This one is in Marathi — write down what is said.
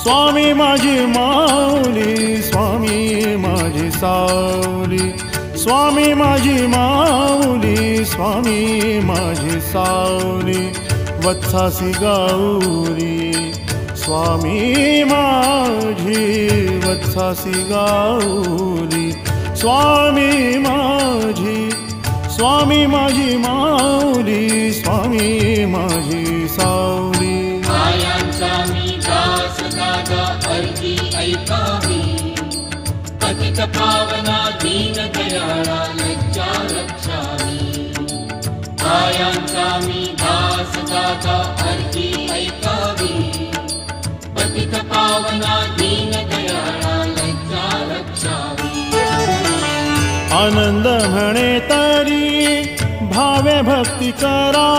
स्वामी माझी माऊली, स्वामी माझी सावली, स्वामी माझी माऊली, स्वामी माझी सावली, वत्सासी गाऊरी, स्वामी माझी वत्सासी गाऊरी, स्वामी माझी, स्वामी माझी माऊली, स्वामी माझी सावली. पायांचा मी दास दादा अर्जी ऐकावी, पतित पावना दीन दयाळा लज्जा रक्षावी. पायांचा मी दास दादा अर्जी ऐकावी, पतित पावना दीन दयाळा लज्जा रक्षावी. आनंद म्हणे तरी भावे भक्ती करा,